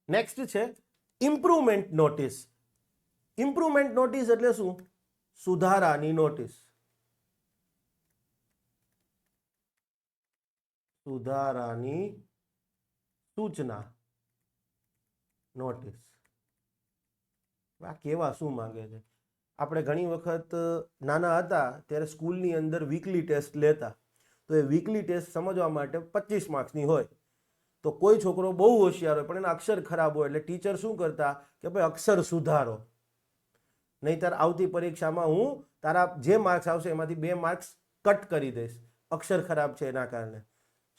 Next છે improvement notice. Improvement notice એટલે શું? સુધારાની નોટિસ. સુધારાની સૂચના નોટિસ. આ કેવા શું માંગે છે? આપણે ઘણી વખત નાના હતા ત્યારે સ્કૂલની અંદર વીકલી ટેસ્ટ લેતા, તો એ વીકલી ટેસ્ટ સમજવા માટે 25 માર્ક્સની હોય. તો કોઈ છોકરો બહુ હોશિયાર હોય પણ એના અક્ષર ખરાબ હોય એટલે ટીચર શું કરતા કે ભાઈ અક્ષર સુધારો, નહીંતર આવતી પરીક્ષામાં હું તારા જે માર્ક્સ આવશે એમાંથી 2 માર્ક્સ કટ કરી દઈશ, અક્ષર ખરાબ છે એના કારણે.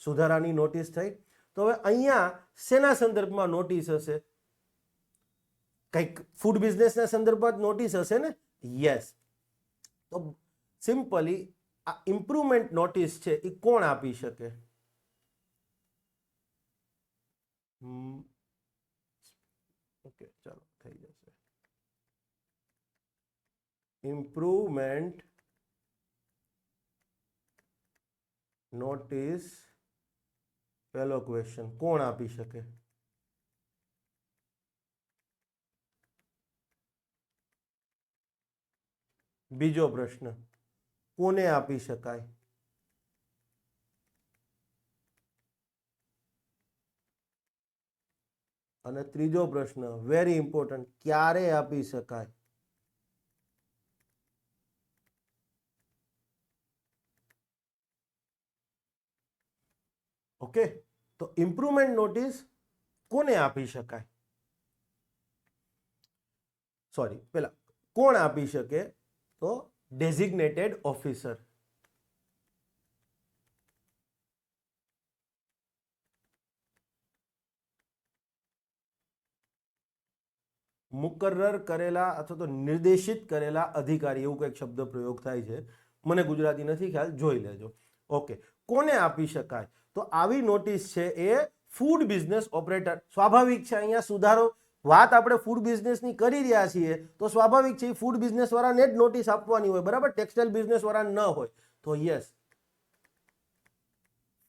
સુધારાની નોટિસ થઈ. તો હવે અહીંયા શેના સંદર્ભમાં નોટિસ હશે? કંઈક ફૂડ બિઝનેસના સંદર્ભમાં નોટિસ હશે ને? યસ. તો સિમ્પલી આ ઇમ્પ્રુવમેન્ટ નોટિસ છે એ કોણ આપી શકે? ઓકે, ચાલો થઈ જશે. ઇમ્પ્રુવમેન્ટ નોટિસ, પહેલો ક્વેશ્ચન, કોણ આપી શકે? બીજો પ્રશ્ન, કોને આપી શકાય? અને ત્રીજો પ્રશ્ન વેરી ઇમ્પોર્ટન્ટ, ક્યારે આપી શકાય? ઓકે, તો ઇમ્પ્રુવમેન્ટ નોટિસ કોને આપી શકાય? સોરી, પેલા કોણ આપી શકે? તો ડેઝિગ્નેટેડ ઓફિસર. મુકર્રર કરેલા અથવા તો નિર્દેશિત કરેલા અધિકારી, એવું કંઈક શબ્દ પ્રયોગ થાય છે, મને ગુજરાતી નથી ખ્યાલ, જોઈ લેજો. ઓકે, કોને આપી શકાય? તો આવી નોટિસ છે એ ફૂડ બિઝનેસ ઓપરેટર. સ્વાભાવિક છે અહીંયા સુધારો, વાત આપણે ફૂડ બિઝનેસની કરી રહ્યા છીએ તો સ્વાભાવિક છે ફૂડ બિઝનેસ વાળાને જ નોટિસ આપવાની હોય, બરાબર? ટેક્સટાઇલ બિઝનેસ વાળા ન હોય. તો yes,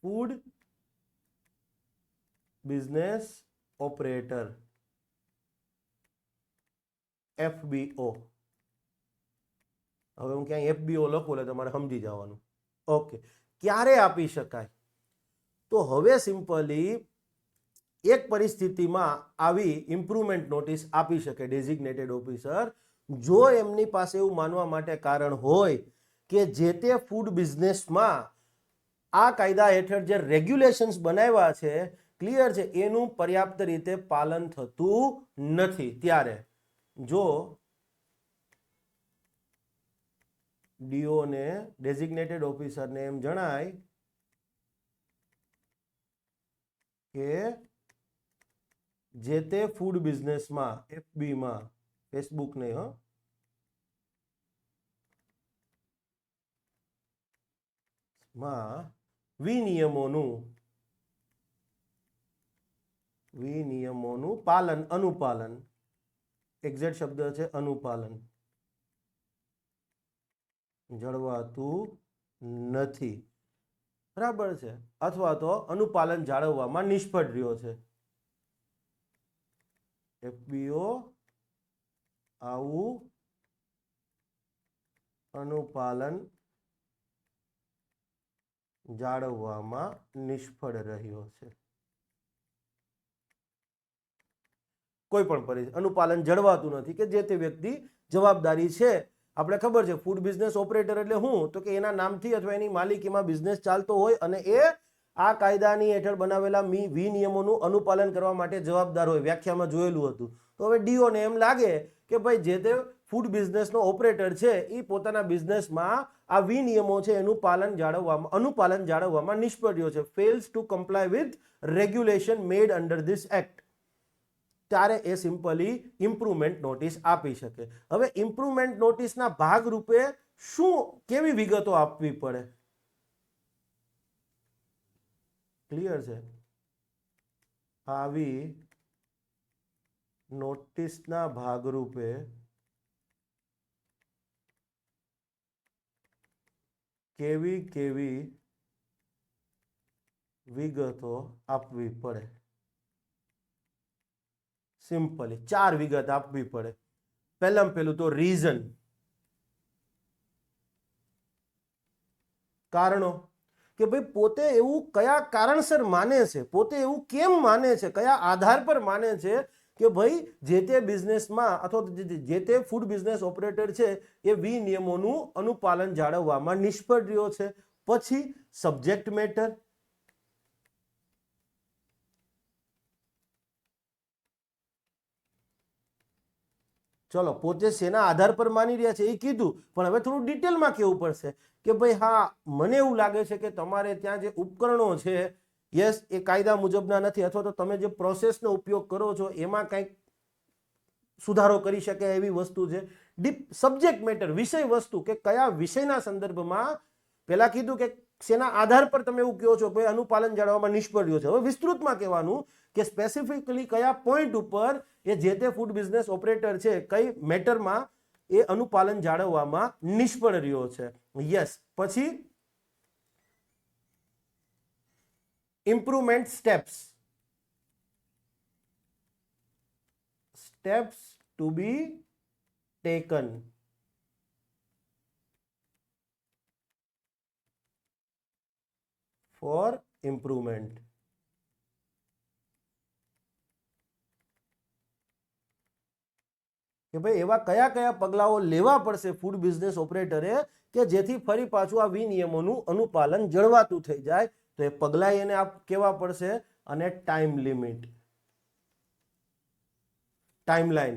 food business operator, FBO. હવે હું ક્યાંય FBO લખું એટલે તમારે સમજી જવાનું. ઓકે, ક્યારે આપી શકાય? તો હવે સિમ્પલી એક પરિસ્થિતિમાં આવી ઇમ્પ્રુવમેન્ટ નોટિસ આપી શકે ડેઝિગ્નેટેડ ઓફિસર જો એમની પાસે એવું માનવા માટે કારણ હોય કે જે તે ફૂડ બિઝનેસમાં આ કાયદા હેઠળ જે રેગ્યુલેશન્સ બનાવ્યા છે, ક્લિયર છે, એનું પર્યાપ્ત રીતે પાલન થતું નથી. ત્યારે જો ડીઓ ને, ડેઝિગ્નેટેડ ઓફિસરને એમ જણાય કે જે તે ફૂડ બિઝનેસમાં, FBમાં, ફેસબુક નહીં હો, માં વિનિયમોનું પાલન, અનુપાલન, એક્ઝેક્ટ શબ્દ છે અનુપાલન, જળવાતું નથી, બરાબર છે, અથવા તો અનુપાલન જાળવવામાં નિષ્ફળ રહ્યો છે. FBO આવું અનુપાલન જાળવવામાં નિષ્ફળ રહ્યો છે. કોઈ પણ પરિસ્થિતિ અનુપાલન જળવાતું નથી કે જે તે વ્યક્તિ જવાબદારી છે. આપણે ખબર છે ફૂડ બિઝનેસ ઓપરેટર એટલે શું, તો કે એના નામથી અથવા એની માલિકીમાં બિઝનેસ ચાલતો હોય અને એ આ કાયદાની હેઠળ બનાવેલા વિનિયમોનું અનુપાલન કરવા માટે જવાબદાર હોય. વ્યાખ્યામાં જોયેલું હતું. તો હવે ડીઓ ને એમ લાગે કે ભાઈ જે તે ફૂડ બિઝનેસનો ઓપરેટર છે એ પોતાના બિઝનેસમાં આ વિનિયમો છે એનું અનુપાલન જાળવવામાં નિષ્ફળ રહ્યો છે, fails to comply with regulation made under this act, ત્યારે એ સિમ્પલી ઇમ્પ્રુવમેન્ટ નોટિસ આપી શકે. હવે ઇમ્પ્રુવમેન્ટ નોટિસના ભાગરૂપે શું, કેવી વિગતો આપવી પડે? ક્લિયર છે? આવી નોટિસના ભાગરૂપે કેવી કેવી વિગતો આપવી પડે? સિમ્પલી 4 વિગત આપવી પડે. પહેલામાં પહેલું તો રીઝન, કારણો, કે ભાઈ પોતે એવું કયા કારણસર માને છે, પોતે એવું કેમ માને છે, કયા આધાર પર માને છે કે ભાઈ જે તે બિઝનેસમાં અથવા જે તે ફૂડ બિઝનેસ ઓપરેટર છે એ વિનિયમોનું અનુપાલન જાળવવામાં નિષ્ફળ રહ્યો છે. પછી સબ્જેક્ટ મેટર, ચલો પોતે શેના આધાર પર માની રહ્યા છે એ કીધું, પણ હવે થોડું ડિટેલમાં કહેવું પડશે કે ભાઈ હા મને એવું લાગે છે કે તમારે ત્યાં જે ઉપકરણો છે યસ એ કાયદા મુજબના નથી, અથવા તો તમે જે પ્રોસેસનો ઉપયોગ કરો છો એમાં કંઈક સુધારો કરી શકે એવી વસ્તુ છે. ડીપ સબ્જેક્ટ મેટર, વિષય વસ્તુ, કે કયા વિષયના સંદર્ભમાં, પહેલા કીધું કે શેના આધાર પર તમે એવું કહો છો કે અનુપાલન જાળવવામાં નિષ્ફળ રહ્યો છે. હવે વિસ્તૃતમાં કહેવાનું કે સ્પેસિફિકલી કયા પોઈન્ટ ઉપર એ જે તે ફૂડ બિઝનેસ ઓપરેટર છે કઈ મેટરમાં એ અનુપાલન જાળવવામાં નિષ્ફળ રહ્યો છે. યસ. પછી improvement steps, steps to be taken. For improvement. કે ભાઈ એવા કયા કયા પગલાઓ લેવા પડશે ફૂડ બિઝનેસ ઓપરેટરે કે જેથી ફરી પાછું આ વિનિયમોનું અનુપાલન જળવાતું થઈ જાય. તો એ પગલા એને આપ કેવા પડશે, અને ટાઈમ લિમિટ, ટાઈમલાઈન,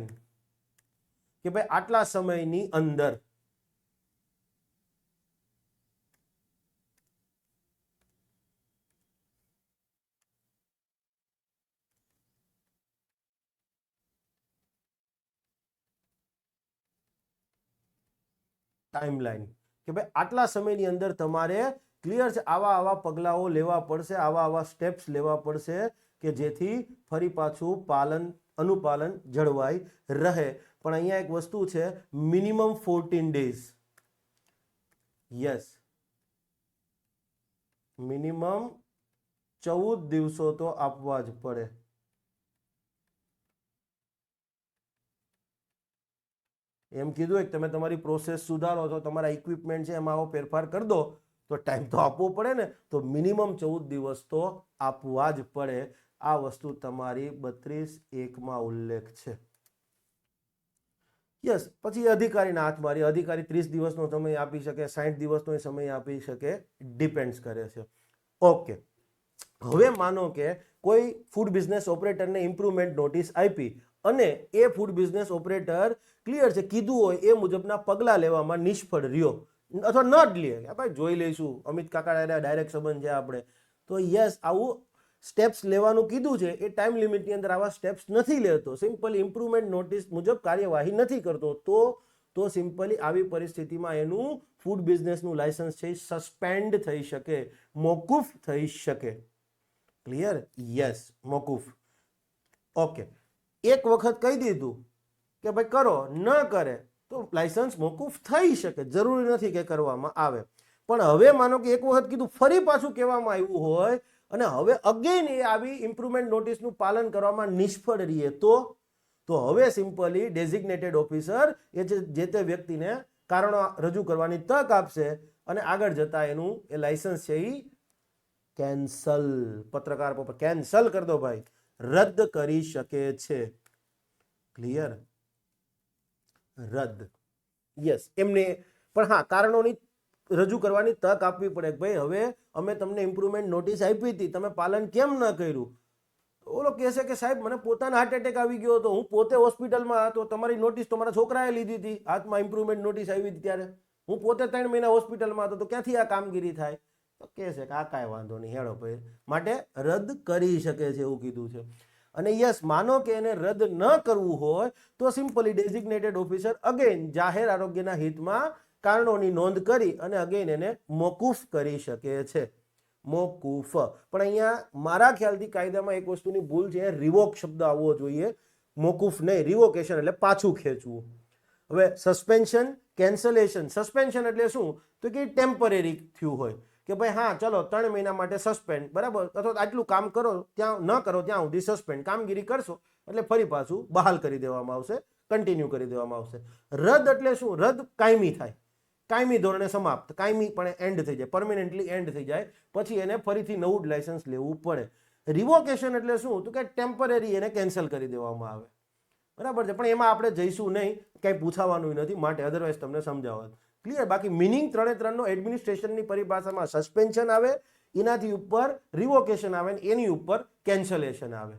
કે ભાઈ આટલા સમયની અંદર. ટાઈમલાઈન, કે ભાઈ આટલા સમયની અંદર તમારે ક્લિયર છે આવા આવા પગલાઓ લેવા પડશે, આવા આવા સ્ટેપ્સ લેવા પડશે કે જેથી ફરી પાછું અનુપાલન જળવાઈ રહે. પણ અહીંયા એક વસ્તુ છે, મિનિમમ 14 ડેઝ. યસ, મિનિમમ 14 દિવસો તો આપવા જ પડે. એમ કીધું કે તમે તમારી પ્રોસેસ સુધારો છો, તમારા ઇક્વિપમેન્ટ છે એમાં આવો ફેરફાર કરી દો તો ટાઈમ તો આપવો પડે ને. તો મિનિમમ 14 દિવસ તો આપવા જ પડે. આ વસ્તુ તમારી 32(1) ઉલ્લેખ છે. યસ. પછી અધિકારીના હાથમાં, અધિકારી 30 દિવસનો સમય આપી શકે, 60 દિવસનો સમય આપી શકે, ડિપેન્ડ્સ કરે છે. ઓકે. હવે માનો કે કોઈ ફૂડ બિઝનેસ ઓપરેટરને ઇમ્પ્રુવમેન્ટ નોટિસ આપી અને એ ફૂડ બિઝનેસ ઓપરેટર ક્લિયર છે કીધું હોય એ મુજબના પગલાં લેવામાં નિષ્ફળ રહ્યો, અથવા ન જ લે, ભાઈ જોઈ લઈશું, અમિત કાકા ડાયરેક્ટ સંબંધ છે આપણે, તો યસ આવું સ્ટેપ્સ લેવાનું કીધું છે એ ટાઈમ લિમિટની અંદર આવા સ્ટેપ્સ નથી લેતો, સિમ્પલી ઇમ્પ્રુવમેન્ટ નોટિસ મુજબ કાર્યવાહી નથી કરતો, તો સિમ્પલી આવી પરિસ્થિતિમાં એનું ફૂડ બિઝનેસનું લાયસન્સ છે સસ્પેન્ડ થઈ શકે, મોકૂફ થઈ શકે. ક્લિયર? યસ, મોકૂફ. ઓકે. એક વખત કહી દીધું કે ભાઈ કરો, ન કરે તો લાયસન્સ મોકૂફ થઈ શકે, જરૂરી નથી કે કરવામાં આવે. પણ હવે માનો કે એક વખત કીધું, ફરી પાછું કહેવામાં આવ્યું હોય અને હવે અગેન એ આવી ઇમ્પ્રુવમેન્ટ નોટિસનું પાલન કરવામાં નિષ્ફળ રહીએ તો હવે સિમ્પલી ડેઝિગ્નેટેડ ઓફિસર એ જે તે વ્યક્તિને કારણો રજૂ કરવાની તક આપશે અને આગળ જતા એનું એ લાયસન્સ છે એ કેન્સલ, પત્રકાર પર કેન્સલ કરી દો ભાઈ, રદ કરી શકે છે. ક્લિયર? રદ. યસ. એમને પણ હા કારણોની રજૂ કરવાની તક આપવી પડે. ભાઈ હવે અમે તમને ઇમ્પ્રુવમેન્ટ નોટિસ આપી હતી, તમે પાલન કેમ ન કર્યું? ઓલો કહેશે કે સાહેબ મને પોતાને હાર્ટ એટેક આવી ગયો હતો, હું પોતે હોસ્પિટલમાં હતો, તમારી નોટિસ તો મારા છોકરાએ લીધી હતી, હાથમાં ઇમ્પ્રુવમેન્ટ નોટિસ આવી હતી ત્યારે હું પોતે 3 મહિના હોસ્પિટલમાં હતો, તો ક્યાંથી આ કામગીરી થાય? તો કહેશે કે આ કાંઈ વાંધો નહીં, હેડો ભાઈ, માટે રદ કરી શકે છે એવું કીધું છે. અને યસ, માનો કે એને રદ ન કરવું હોય તો સિમ્પલી ડેઝિગ્નેટેડ ઓફિસર અગેન જાહેર આરોગ્યના હિતમાં કારણોની નોંધ કરી અને અગેન એને મોકૂફ કરી શકે છે. મોકૂફ. પણ અહીંયા મારા ખ્યાલથી કાયદામાં એક વસ્તુની ભૂલ છે, રિવોક શબ્દ આવવો જોઈએ, મોકૂફ નહીં, રિવોકેશન એટલે પાછું ખેંચવું. હવે સસ્પેન્શન, કેન્સલેશન. સસ્પેન્શન એટલે શું? તો કે ટેમ્પરરી થયું હોય કે ભાઈ હા ચલો 3 મહિના માટે સસ્પેન્ડ, બરાબર, અથવા આટલું કામ કરો, ત્યાં ન કરો ત્યાં સુધી સસ્પેન્ડ, કામગીરી કરશો એટલે ફરી પાછું બહાલ કરી દેવામાં આવશે, કન્ટિન્યુ કરી દેવામાં આવશે. રદ એટલે શું? રદ કાયમી થાય, કાયમી ધોરણે સમાપ્ત, કાયમી પણ એન્ડ થઈ જાય, પરમેનન્ટલી એન્ડ થઈ જાય, પછી એને ફરીથી નવું જ લાયસન્સ લેવું પડે. રિવોકેશન એટલે શું? તો કે ટેમ્પરરી એને કેન્સલ કરી દેવામાં આવે, બરાબર છે. પણ એમાં આપણે જઈશું નહીં, કંઈ પૂછાવાનું નથી માટે, અધરવાઇઝ તમને સમજાવવા. ક્લિયર? બાકી મિનિંગ ત્રણે ત્રણનો એડમિનિસ્ટ્રેશનની પરિભાષામાં સસ્પેન્શન આવે, એનાથી ઉપર રિવોકેશન આવે, એની ઉપર કેન્સલેશન આવે.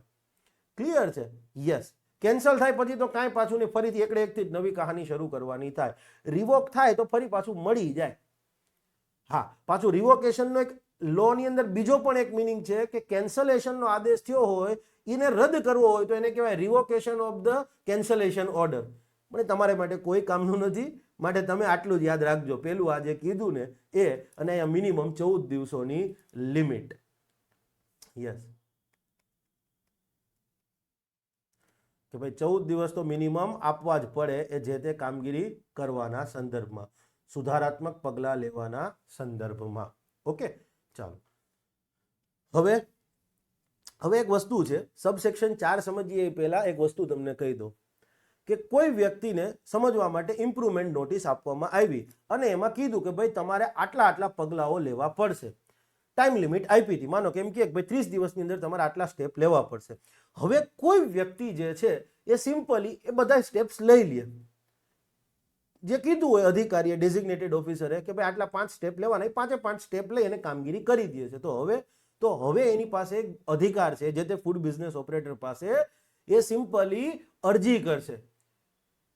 ક્લિયર છે? યસ. કેન્સલ થાય પછી તો કાંઈ પાછું નહીં, ફરીથી એકથી જ નવી કહાની શરૂ કરવાની થાય. રિવોક થાય તો ફરી પાછું મળી જાય. હા, પાછું રિવોકેશનનો એક લોની અંદર બીજો પણ એક મિનિંગ છે કે કેન્સલેશનનો આદેશ થયો હોય, એને રદ કરવો હોય તો એને કહેવાય રિવોકેશન ઓફ ધ કેન્સલેશન ઓર્ડર. પણ તમારે માટે કોઈ કામનું નથી, માટે તમે આટલું જ યાદ રાખજો. પેલું આ જે કીધું ને એ, અને અહીંયા મિનિમમ 14 દિવસોની લિમિટ. યસ, કે ભાઈ 14 દિવસ તો મિનિમમ આપવા જ પડે એ જે તે કામગીરી કરવાના સંદર્ભમાં, સુધારાત્મક પગલાં લેવાના સંદર્ભમાં. ઓકે, ચાલો. હવે એક વસ્તુ છે, સબસેક્શન 4 સમજીએ પહેલા એક વસ્તુ તમને કહી દઉં કે કોઈ વ્યક્તિને સમજવા માટે ઇમ્પ્રુવમેન્ટ નોટિસ આપવામાં આવી અને એમાં કીધું કે ભાઈ તમારે આટલા પગલાઓ લેવા પડશે. ટાઈમ લિમિટ આપી હતી, માનો કે એમ કે ભાઈ 30 દિવસની અંદર તમારે આટલા સ્ટેપ લેવા પડશે. હવે કોઈ વ્યક્તિ જે છે એ સિમ્પલી એ બધા સ્ટેપ્સ લઈ લે, જે કીધું હોય અધિકારીએ, ડેઝિગ્નેટેડ ઓફિસરે કે ભાઈ આટલા 5 સ્ટેપ લેવાના, એ 5 સ્ટેપ લઈ અને કામગીરી કરી દે છે. તો હવે એની પાસે અધિકાર છે, જે તે ફૂડ બિઝનેસ ઓપરેટર પાસે, એ સિમ્પલી અરજી કરશે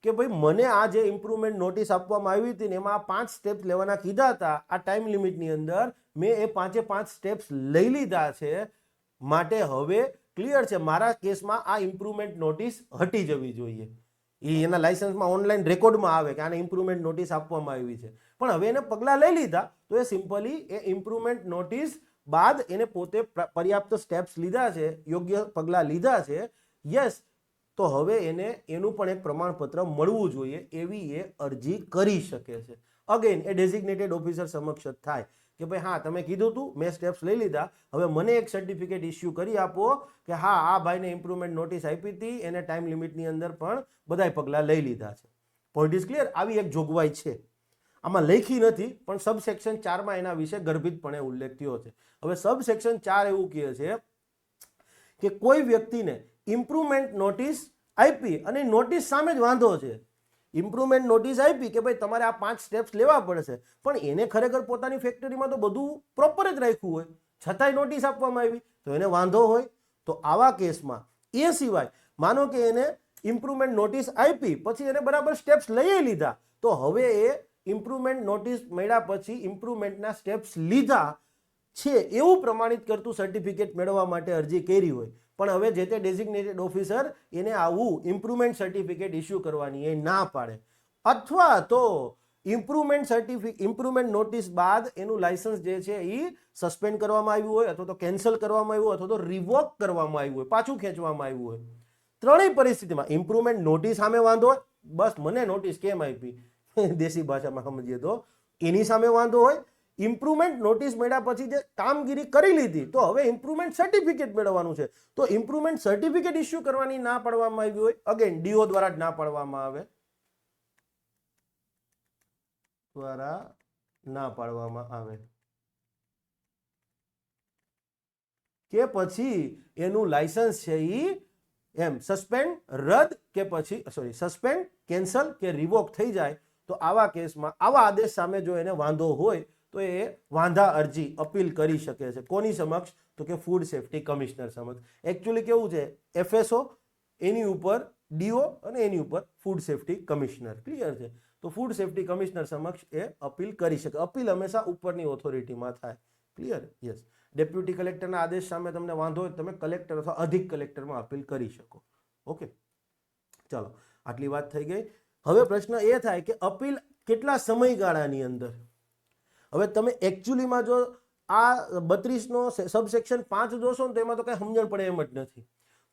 કે ભાઈ મને આ જે ઇમ્પ્રુવમેન્ટ નોટિસ આપવામાં આવી હતી ને એમાં 5 સ્ટેપ્સ લેવાના કીધા હતા, આ ટાઈમ લિમિટની અંદર મેં એ 5 સ્ટેપ્સ લઈ લીધા છે, માટે હવે ક્લિયર છે, મારા કેસમાં આ ઇમ્પ્રુવમેન્ટ નોટિસ હટી જવી જોઈએ. એના લાયસન્સમાં ઓનલાઈન રેકોર્ડમાં આવે કે આને ઇમ્પ્રુવમેન્ટ નોટિસ આપવામાં આવી છે. પણ હવે એને પગલાં લઈ લીધા તો એ સિમ્પલી એ ઇમ્પ્રુવમેન્ટ નોટિસ બાદ એને પોતે પર્યાપ્ત સ્ટેપ્સ લીધા છે, યોગ્ય પગલાં લીધા છે, યસ, તો હવે એને એનું પણ એક પ્રમાણપત્ર મળવું જોઈએ એવી એ અરજી કરી શકે છે. અગેન એ ડેઝિગ્નેટેડ ઓફિસર સમક્ષ જ થાય કે ભાઈ હા તમે કીધું હતું, મેં સ્ટેપ્સ લઈ લીધા, હવે મને એક સર્ટિફિકેટ ઇસ્યુ કરી આપો કે હા આ ભાઈને ઇમ્પ્રુવમેન્ટ નોટિસ આપી હતી, એને ટાઈમ લિમિટની અંદર પણ બધાય પગલાં લઈ લીધા છે. Point is clear? આવી એક જોગવાઈ છે, આમાં લખી નથી પણ સબસેક્શન 4માં એના વિશે ગર્ભિતપણે ઉલ્લેખ થયો છે. હવે સબસેક્શન 4 એવું કહે છે કે કોઈ વ્યક્તિને ઇમ્પ્રુવમેન્ટ નોટિસ આપી અને નોટિસ સામે જ વાંધો છે, ઇમ્પ્રુવમેન્ટ નોટિસ આપી કે ભાઈ તમારે આ 5 સ્ટેપ્સ લેવા પડશે, પણ એને ખરેખર પોતાની ફેક્ટરીમાં તો બધું પ્રોપર જ રાખ્યું હોય, છતાંય નોટિસ આપવામાં આવી, તો એને વાંધો હોય. તો આવા કેસમાં એ સિવાય માનો કે એને ઇમ્પ્રુવમેન્ટ નોટિસ આપી પછી એને બરાબર સ્ટેપ્સ લઈ લીધા, તો હવે એ ઇમ્પ્રુવમેન્ટ નોટિસ મળ્યા પછી ઇમ્પ્રુવમેન્ટના સ્ટેપ્સ લીધા છે એવું પ્રમાણિત કરતું સર્ટિફિકેટ મેળવવા માટે અરજી કરી હોય, પણ હવે જે તે ડેઝિગ્નેટેડ ઓફિસર એને આવું ઇમ્પ્રુવમેન્ટ સર્ટિફિકેટ ઇસ્યુ કરવાની એ ના પાડે, અથવા તો ઇમ્પ્રુવમેન્ટ નોટિસ બાદ એનું લાયસન્સ જે છે એ સસ્પેન્ડ કરવામાં આવ્યું હોય, અથવા તો કેન્સલ કરવામાં આવ્યું હોય, અથવા તો રિવોક કરવામાં આવ્યું હોય, પાછું ખેંચવામાં આવ્યું હોય. ત્રણેય પરિસ્થિતિમાં ઇમ્પ્રુવમેન્ટ નોટિસ સામે વાંધો હોય, બસ મને નોટિસ કેમ આપી, દેશી ભાષામાં સમજીએ તો એની સામે વાંધો હોય, ઇમ્પ્રુવમેન્ટ નોટિસ મળ્યા પછી જે કામગીરી કરી લીધી તો હવે ઇમ્પ્રુવમેન્ટ સર્ટિફિકેટ મેળવવાનું છે, તો ઇમ્પ્રુવમેન્ટ સર્ટિફિકેટ ઇસ્યુ કરવાની ના પાડવામાં આવી હોય, અગેન ડીઓ દ્વારા જ ના પાડવામાં આવે, કે પછી એનું લાયસન્સ છે એ એમ સસ્પેન્ડ, રદ કે પછી સસ્પેન્ડ, કેન્સલ કે રિવોક થઈ જાય, તો આવા કેસમાં આવા આદેશ સામે જો એને વાંધો હોય તો એ વાંધા અરજી અપીલ કરી શકે છે. કોની સમક્ષ? તો કે ફૂડ સેફ્ટી કમિશનર સમક્ષ. એકચ્યુઅલી કેવું છે, FSO એની ઉપર ડીઓ અને એની ઉપર ફૂડ સેફ્ટી કમિશનર. ક્લિયર છે? તો ફૂડ સેફ્ટી કમિશનર સમક્ષ એ અપીલ કરી શકે. અપીલ હંમેશા ઉપરની ઓથોરિટીમાં થાય. ક્લિયર? યસ. ડેપ્યુટી કલેક્ટરના આદેશ સામે તમને વાંધો હોય તમે કલેક્ટર અથવા અધિક કલેક્ટરમાં અપીલ કરી શકો. ઓકે, ચાલો આટલી વાત થઈ ગઈ. હવે પ્રશ્ન એ થાય કે અપીલ કેટલા સમયગાળાની અંદર? હવે તમે એકચ્યુઅલીમાં જો આ 32નો સબસેક્શન 5 જોશો ને તો એમાં તો કઈ સમજણ પડે એમ જ નથી.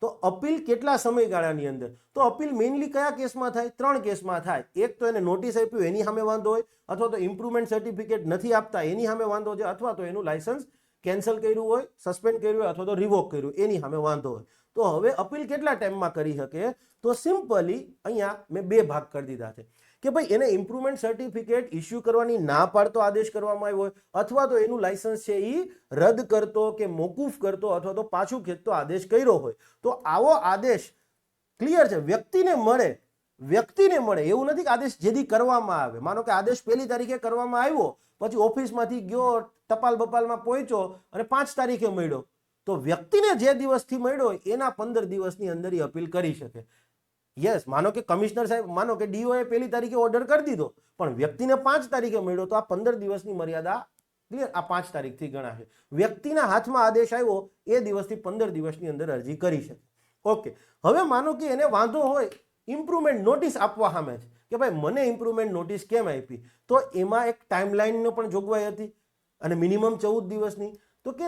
તો અપીલ કેટલા સમયગાળાની અંદર? તો અપીલ મેઇનલી કયા કેસમાં થાય? 3 કેસમાં થાય. એક તો એને નોટિસ આપ્યું એની સામે વાંધો હોય, અથવા તો ઇમ્પ્રુવમેન્ટ સર્ટિફિકેટ નથી આપતા એની સામે વાંધો છે, અથવા તો એનું લાયસન્સ કેન્સલ કર્યું હોય, સસ્પેન્ડ કર્યું હોય, અથવા તો રિવોક કર્યું એની સામે વાંધો હોય. તો હવે અપીલ કેટલા ટાઈમમાં કરી શકે? તો સિમ્પલી અહીંયા મેં બે ભાગ કરી દીધા છે કે ભાઈ એને ઇમ્પ્રુવમેન્ટ સર્ટિફિકેટ ઇસ્યુ કરવાની ના પાડતો આદેશ કરવામાં આવ્યો હોય, અથવા તો એનું લાયસન્સ છે એ રદ કરતો કે મોકૂફ કરતો અથવા તો પાછું ખેંચતો આદેશ કર્યો હોય, તો આવો આદેશ ક્લિયર છે વ્યક્તિને મળે. એવું નથી કે આદેશ જેથી કરવામાં આવે. માનો કે આદેશ 1લી તારીખે કરવામાં આવ્યો, પછી ઓફિસમાંથી ગયો, ટપાલ બપાલમાં પહોંચ્યો અને 5 તારીખે મળ્યો, તો વ્યક્તિને જે દિવસથી મળ્યો એના 15 દિવસની અંદર એ અપીલ કરી શકે. યસ, માનો કે કમિશનર સાહેબ, માનો કે ડીઓએ 1લી તારીખે ઓર્ડર કરી દીધો, પણ વ્યક્તિને 5 તારીખે મળ્યો, તો આ 15 દિવસની મર્યાદા ક્લિયર, આ 5 તારીખથી ગણાશે. વ્યક્તિના હાથમાં આદેશ આવ્યો એ દિવસથી 15 દિવસની અંદર અરજી કરી શકે. ઓકે, હવે માનો કે એને વાંધો હોય ઇમ્પ્રુવમેન્ટ નોટિસ આપવા સામે જ કે ભાઈ મને ઇમ્પ્રુવમેન્ટ નોટિસ કેમ આપી, તો એમાં એક ટાઈમલાઈનનો પણ જોગવાઈ હતી અને મિનિમમ 14 દિવસની. તો કે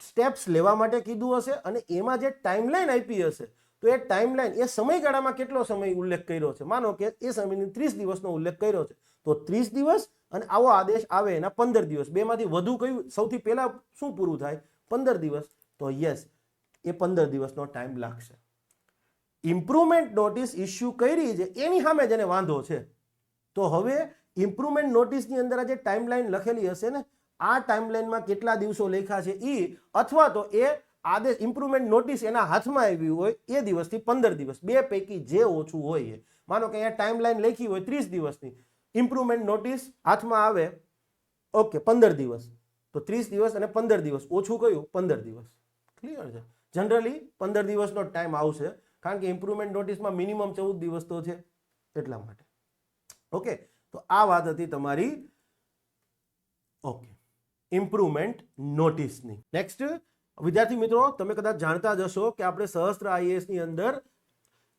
સ્ટેપ્સ લેવા માટે કીધું હશે અને એમાં જે ટાઈમલાઈન આપી હશે, તો એ ટાઈમલાઈન એ સમયગાળામાં કેટલો સમય ઉલ્લેખ કર્યો છે, માનો કે એ સમયની 30 દિવસનો ઉલ્લેખ કર્યો છે, તો 30 દિવસ અને આવો આદેશ આવે એના 15 દિવસ, બેમાંથી વધુ કયું સૌથી પહેલા શું પૂરું થાય? 15 દિવસ. તો યસ, એ 15 દિવસનો ટાઈમ લાગશે. ઇમ્પ્રુવમેન્ટ નોટિસ ઇસ્યુ કરી છે એની સામે જેને વાંધો છે, તો હવે ઇમ્પ્રુવમેન્ટ નોટિસની અંદર આ જે ટાઈમલાઈન લખેલી હશે ને, આ ટાઈમલાઈનમાં કેટલા દિવસો લખ્યા છે એ, અથવા તો એ આદેશ ઇમ્પ્રુવમેન્ટ નોટિસ એના હાથમાં આવી હોય એ દિવસથી 15 દિવસ, બે પૈકી જે ઓછું હોય એ. માનો કે અહીંયા ટાઈમલાઈન લખી હોય 30 દિવસની, ઇમ્પ્રુવમેન્ટ નોટિસ હાથમાં આવે ઓકે 15 દિવસ, તો 30 દિવસ અને 15 દિવસ ઓછું કયું? 15 દિવસ. ક્લિયર છે? જનરલી 15 દિવસનો ટાઈમ આવશે, કારણ કે ઇમ્પ્રુવમેન્ટ નોટિસમાં મિનિમમ 14 દિવસ તો છે એટલા માટે. ઓકે, તો આ વાત હતી તમારી ઓકે ઇમ્પ્રુવમેન્ટ નોટિસની. નેક્સ્ટ વિદ્યાર્થી મિત્રો, તમે કદાચ જાણતા જ હશો કે આપણે સહસ્ત્ર આઈએએસ ની અંદર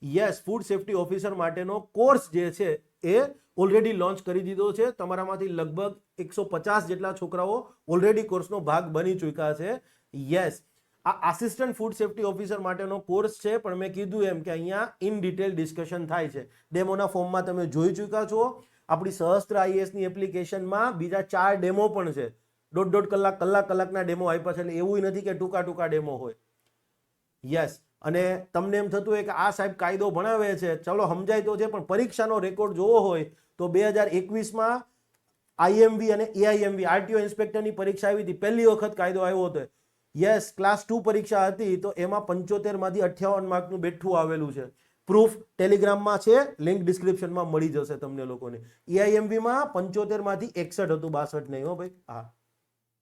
યસ ફૂડ સેફ્ટી ઓફિસર માટેનો કોર્સ જે છે એ ઓલરેડી લોન્ચ કરી દીધો છે. તમારામાંથી લગભગ 150 જેટલા છોકરાઓ ઓલરેડી કોર્સનો ભાગ બની ચૂક્યા છે. યસ, આ આસિસ્ટન્ટ ફૂડ સેફ્ટી ઓફિસર માટેનો કોર્સ છે, પણ મેં કીધું એમ કે અહીંયા ઇન ડિટેલ ડિસ્કશન થાય છે. ડેમોના ફોર્મમાં તમે જોઈ ચૂક્યા છો. આપણી સહસ્ત્ર આઈએએસ ની એપ્લિકેશનમાં બીજા 4 ડેમો પણ છે. દોઢ કલાકના ડેમો આપ્યા છે, એટલે એવું નથી કે ટૂંકા ડેમો હોય. યસ, અને તમને એમ થતું હોય કે આ સાહેબ કાયદો ભણાવે છે, ચલો સમજાય તો છે, પણ પરીક્ષાનો રેકોર્ડ જોવો હોય તો 2021માં આઈએમવી અને એઆઈએમવી આરટીઓ ઇન્સ્પેક્ટરની પરીક્ષા આવી હતી, પહેલી વખત કાયદો આવ્યો હતો. યસ, ક્લાસ 2 પરીક્ષા હતી, તો એમાં 75 માંથી 58 માર્કનું બેઠું આવેલું છે. પ્રૂફ ટેલિગ્રામમાં છે, લિંક ડિસ્ક્રિપ્શનમાં મળી જશે તમને લોકોને. એઆઈએમવી માં 75 માંથી 61 હતું, 62 નહીં હો ભાઈ. હા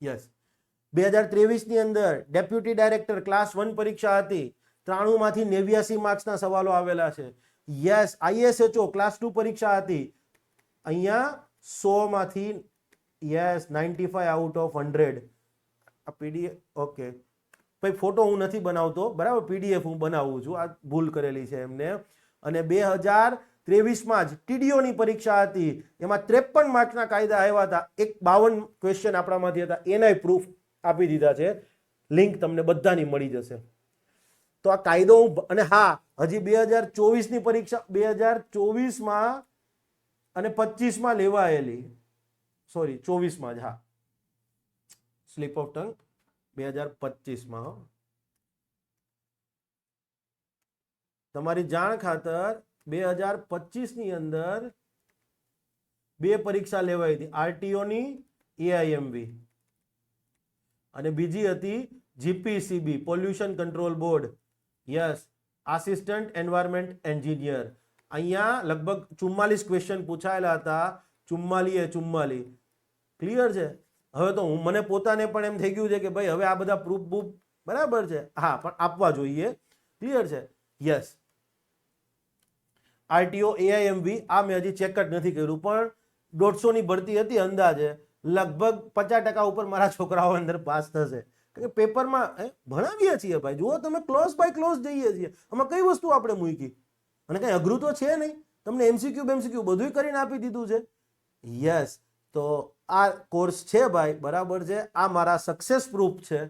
યસ, 2023 ની અંદર ડેપ્યુટી ડાયરેક્ટર ક્લાસ 1 પરીક્ષા હતી, 93 માંથી 89 માર્ક્સના સવાલો આવેલા છે. યસ, આઈએસએચઓ ક્લાસ 2 પરીક્ષા હતી, અહીંયા 100 માંથી યસ 95 આઉટ ઓફ 100. આ પીડીએફ ઓકે ભાઈ, ફોટો હું નથી બનાવતો બરાબર, પીડીએફ હું બનાવું છું, આ ભૂલ કરેલી છે એમને. અને 2023માં જ ટીડીઓની પરીક્ષા હતી, એમાં 53 માર્ક્સના કાયદા આવ્યા હતા, 52 ક્વેશ્ચન આપણામાંથી હતા, એનાય પ્રૂફ આપી દીધા છે. લિંક તમને બધાની મળી જશે. તો આ કાયદો અને હા, હજી 2024ની પરીક્ષા 2024માં અને 25માં લેવાયેલી, સોરી 24માં જ, હા સ્લીપ ઓફ ટંગ 2025માં. તમારી જાણ ખાતર 2025ની અંદર 2 પરીક્ષા લેવાઈ હતી, આરટીઓની, એઆઈએમવી, અને બીજી હતી GPCB pollution control board. Yes, assistant environment engineer. અહીંયા લગભગ 44 ક્વેશ્ચન પૂછાયેલા હતા, 44. ક્લિયર છે? હવે તો મને પોતાને પણ એમ થઈ ગયું છે કે ભાઈ હવે આ બધા પ્રૂફ બરાબર છે, હા પણ આપવા જોઈએ. ક્લિયર છે? યસ, આરટીઓ એઆઈએમવી આ મેં હજી ચેક જ નથી કર્યું, પણ 150 ની ભરતી હતી, અંદાજે લગભગ 50% ઉપર મારા છોકરાઓ અંદર પાસ થશે. કારણ કે પેપરમાં ભણાવીએ છીએ ભાઈ, જુઓ તમે ક્લોઝ બાય ક્લોઝ જઈએ છીએ, આમાં કઈ વસ્તુ આપણે મૂકી, અને કઈ અઘરું તો છે નહીં, તમને એમસીક્યુ બધું કરીને આપી દીધું છે. યસ, તો આ કોર્સ છે ભાઈ, બરાબર છે, આ મારા સક્સેસ પ્રૂફ છે.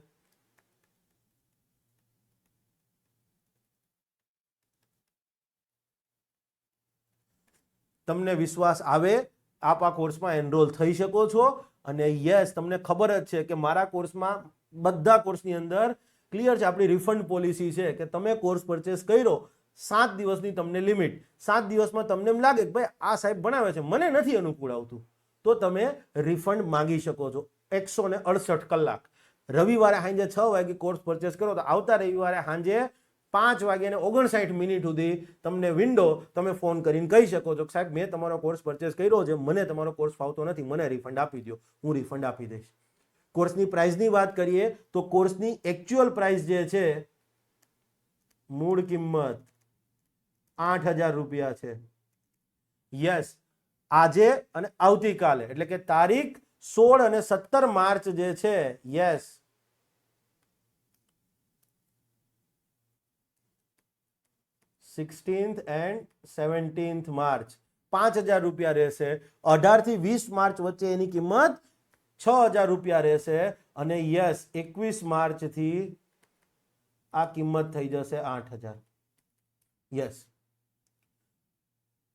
તમને વિશ્વાસ આવે, આપ આ કોર્સમાં એનરોલ થઈ શકો છો. અને યસ, તમને ખબર જ છે કે મારા કોર્સમાં બધા કોર્સની અંદર ક્લિયર છે? આપણી રિફંડ પોલિસી છે કે તમે કોર્સ પરચેસ કર્યો, 7 દિવસની તમને લિમિટ, 7 દિવસમાં તમને એમ લાગે કે ભાઈ આ સાહેબ ભણાવે છે, મને નથી અનુકૂળ આવતું, તો તમે રિફંડ માંગી શકો છો 168 કલાક. રવિવારે સાંજે 6 વાગે કોર્સ પરચેસ કરો તો આવતા રવિવારે સાંજે 5:59 સુધી તમને વિન્ડો, તમે ફોન કરીને કહી શકો છો કે સાહેબ મેં તમારો કોર્સ પરચેસ કર્યો છે, મને તમારો કોર્સ ફાવતો નથી, મને રિફંડ આપી દો, હું રિફંડ આપી દઈશ. કોર્સની પ્રાઇસની વાત કરીએ તો કોર્સની એકચ્યુઅલ પ્રાઇસ જે છે, મૂળ કિંમત 8,000 રૂપિયા છે. યસ, આજે અને આવતીકાલે એટલે કે તારીખ 16 અને 17 માર્ચ જે છે, yes, 16th and 17th March 5,000 રૂપિયા રહેશે. 18 થી 20 માર્ચ વચ્ચે એની કિંમત 6,000 રૂપિયા રહેશે. અને યસ, 21 માર્ચ થી આ કિંમત થઈ જશે 8,000. યસ,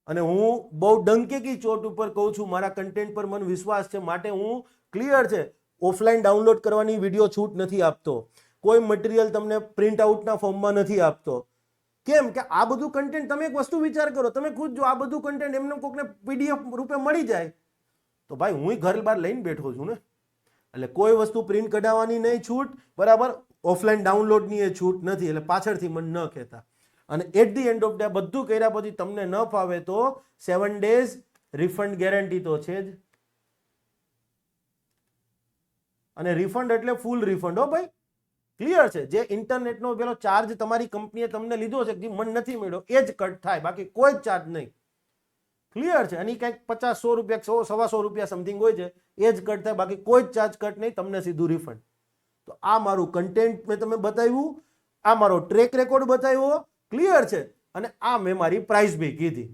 અને હું બહુ ડંકેકી ચોટ ઉપર કહું છું, મારા કન્ટેન્ટ પર મને વિશ્વાસ છે, માટે હું ક્લિયર છે, ઓફલાઈન ડાઉનલોડ કરવાની વિડીયો છૂટ નથી આપતો, કોઈ મટીરિયલ તમને પ્રિન્ટ આઉટના ફોર્મમાં નથી આપતો. કેમ કે આ બધું કન્ટેન્ટ, તમે એક વસ્તુ વિચાર કરો, તમે ખુદ જો આ બધું કન્ટેન્ટ એમને કોકને પીડીએફ રૂપે મળી જાય તો ભાઈ હું ઘર બહાર લઈને બેઠો છું ને. એટલે કોઈ વસ્તુ પ્રિન્ટ કઢાવવાની નહીં છૂટ, બરાબર, ઓફલાઈન ડાઉનલોડની એ છૂટ નથી. એટલે પાછળથી મને ન કહેતા. અને at the end of day બધું કર્યા પછી તમને ન ફાવે તો 7 days રિફંડ ગેરંટી તો છે જ. અને રિફંડ એટલે ફૂલ રિફંડ, હો ભાઈ, ક્લિયર છે? જે ઇન્ટરનેટનો પેલો ચાર્જ તમારી કંપનીએ તમને લીધો છે, જે મને નથી મળ્યો, એ જ કટ થાય, બાકી કોઈ જ ચાર્જ નહીં. ક્લિયર છે? અને કંઈક 50-100 રૂપિયા, 100-125 રૂપિયા સમથિંગ હોય છે, એ જ કટ થાય, બાકી કોઈ જ ચાર્જ કટ નહીં, તમને સીધું રિફંડ. તો આ મારું કન્ટેન્ટ મેં તમે બતાવ્યું, આ મારો ટ્રેક રેકોર્ડ બતાવ્યો, ક્લિયર છે? અને આ મેં મારી પ્રાઇસ બી કીધી.